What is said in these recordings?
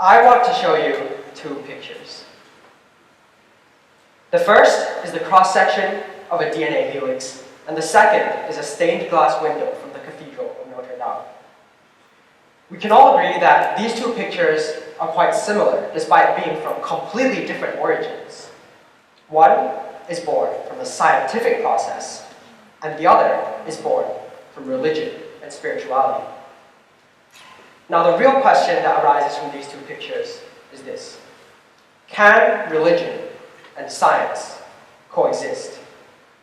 I want to show you two pictures. The first is the cross-section of a DNA helix, and the second is a stained glass window from the Cathedral of Notre Dame. We can all agree that these two pictures are quite similar, despite being from completely different origins. One is born from the scientific process, and the other is born from religion and spirituality. Now, the real question that arises from these two pictures is this: can religion and science coexist?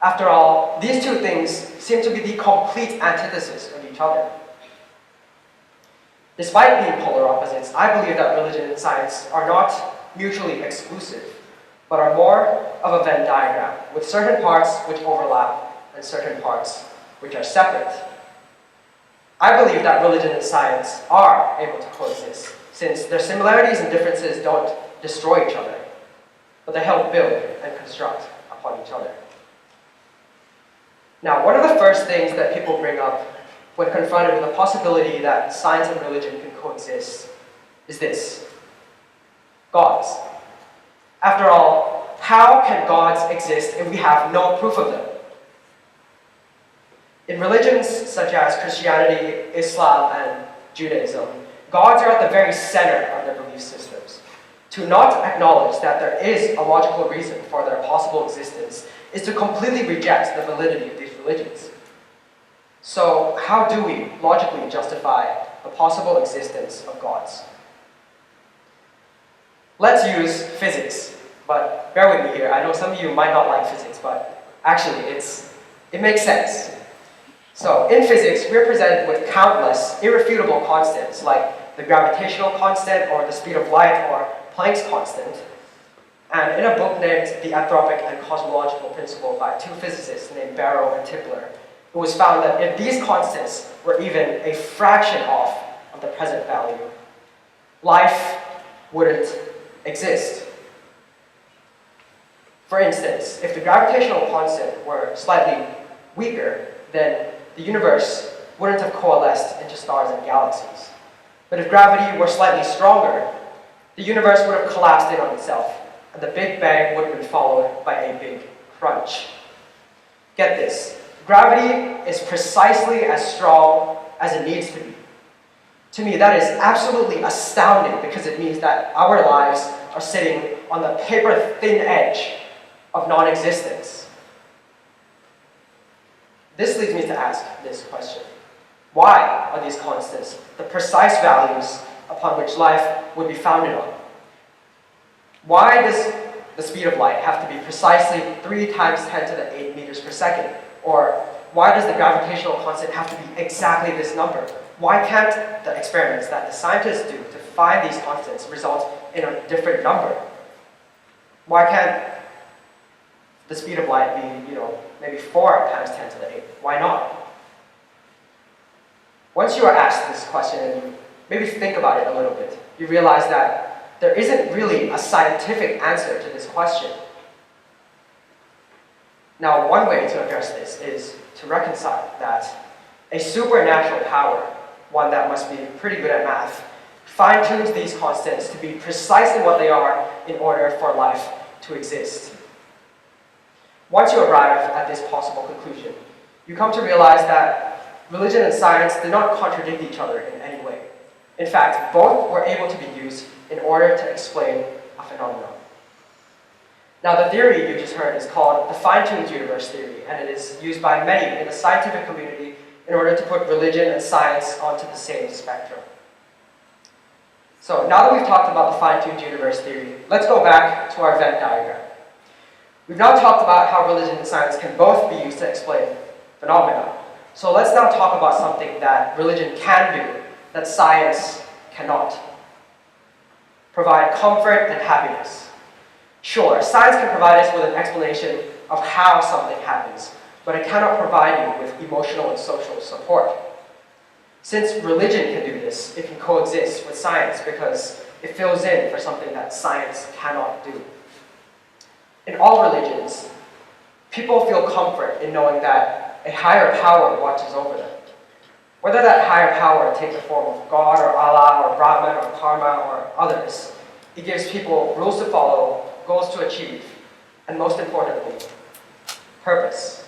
After all, these two things seem to be the complete antithesis of each other. Despite being polar opposites, I believe that religion and science are not mutually exclusive, but are more of a Venn diagram, with certain parts which overlap and certain parts which are separate. I believe that religion and science are able to coexist, since their similarities and differences don't destroy each other, but they help build and construct upon each other. Now, one of the first things that people bring up when confronted with the possibility that science and religion can coexist is this: gods. After all, how can gods exist if we have no proof of them? In religions such as Christianity, Islam, and Judaism, gods are at the very center of their belief systems. To not acknowledge that there is a logical reason for their possible existence is to completely reject the validity of these religions. So, how do we logically justify the possible existence of gods? Let's use physics, but bear with me here. I know some of you might not like physics, but actually it makes sense. So, in physics, we're presented with countless irrefutable constants like the gravitational constant, or the speed of light, or Planck's constant. And in a book named The Anthropic and Cosmological Principle by two physicists named Barrow and Tipler, it was found that if these constants were even a fraction off of the present value, life wouldn't exist. For instance, if the gravitational constant were slightly weaker, then the universe wouldn't have coalesced into stars and galaxies. But if gravity were slightly stronger, the universe would have collapsed in on itself, and the Big Bang would have been followed by a big crunch. Get this: gravity is precisely as strong as it needs to be. To me, that is absolutely astounding, because it means that our lives are sitting on the paper-thin edge of non-existence. This leads me to ask this question: why are these constants the precise values upon which life would be founded on? Why does the speed of light have to be precisely 3 times 10 to the 8 meters per second? Or why does the gravitational constant have to be exactly this number? Why can't the experiments that the scientists do to find these constants result in a different number? Why can't the speed of light be, maybe 4 times 10 to the 8? Why not? Once you are asked this question and you maybe think about it a little bit, you realize that there isn't really a scientific answer to this question. Now, one way to address this is to reconcile that a supernatural power, one that must be pretty good at math, fine-tunes these constants to be precisely what they are in order for life to exist. Once you arrive at this possible conclusion, you come to realize that religion and science did not contradict each other in any way. In fact, both were able to be used in order to explain a phenomenon. Now, the theory you just heard is called the fine-tuned universe theory, and it is used by many in the scientific community in order to put religion and science onto the same spectrum. So, now that we've talked about the fine-tuned universe theory, let's go back to our Venn diagram. We've now talked about how religion and science can both be used to explain phenomena. So let's now talk about something that religion can do that science cannot. Provide comfort and happiness. Sure, science can provide us with an explanation of how something happens, but it cannot provide you with emotional and social support. Since religion can do this, it can coexist with science because it fills in for something that science cannot do. In all religions, people feel comfort in knowing that a higher power watches over them. Whether that higher power takes the form of God or Allah or Brahman or Karma or others, it gives people rules to follow, goals to achieve, and most importantly, purpose.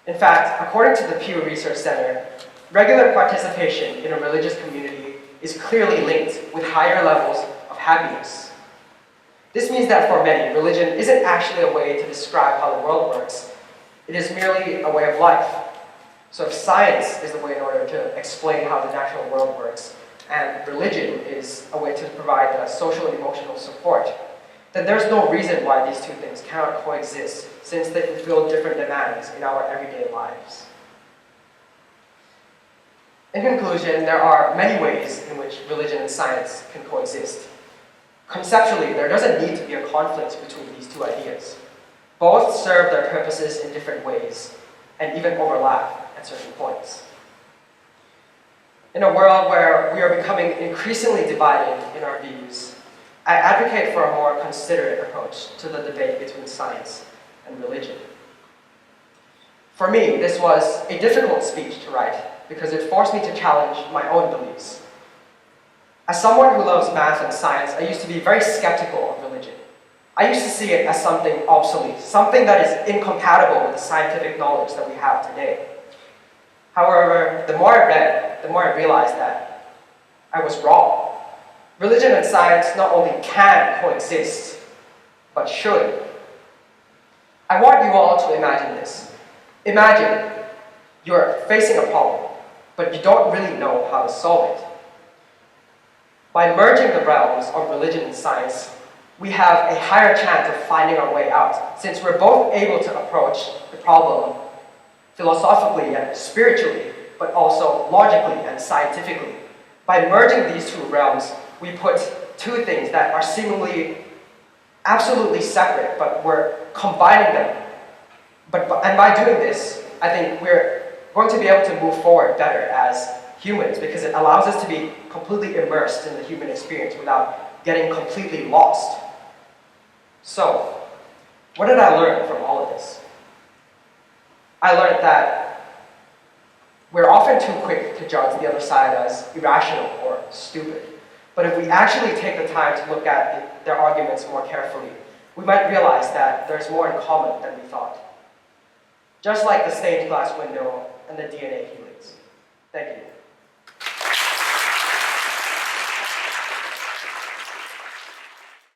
In fact, according to the Pew Research Center, regular participation in a religious community is clearly linked with higher levels of happiness. This means that for many, religion isn't actually a way to describe how the world works. It is merely a way of life. So if science is the way in order to explain how the natural world works, and religion is a way to provide the social and emotional support, then there's no reason why these two things cannot coexist, since they fulfill different demands in our everyday lives. In conclusion, there are many ways in which religion and science can coexist. Conceptually, there doesn't need to be a conflict between these two ideas. Both serve their purposes in different ways, and even overlap at certain points. In a world where we are becoming increasingly divided in our views, I advocate for a more considerate approach to the debate between science and religion. For me, this was a difficult speech to write because it forced me to challenge my own beliefs. As someone who loves math and science, I used to be very skeptical of religion. I used to see it as something obsolete, something that is incompatible with the scientific knowledge that we have today. However, the more I read, the more I realized that I was wrong. Religion and science not only can coexist, but should. I want you all to imagine this. Imagine you're facing a problem, but you don't really know how to solve it. By merging the realms of religion and science, we have a higher chance of finding our way out, since we're both able to approach the problem philosophically and spiritually, but also logically and scientifically. By merging these two realms, we put two things that are seemingly absolutely separate, but we're combining them. And by doing this, I think we're going to be able to move forward better as humans, because it allows us to be completely immersed in the human experience without getting completely lost. So, what did I learn from all of this? I learned that we're often too quick to judge the other side as irrational or stupid. But if we actually take the time to look at their arguments more carefully, we might realize that there's more in common than we thought. Just like the stained glass window and the DNA helix. Thank you.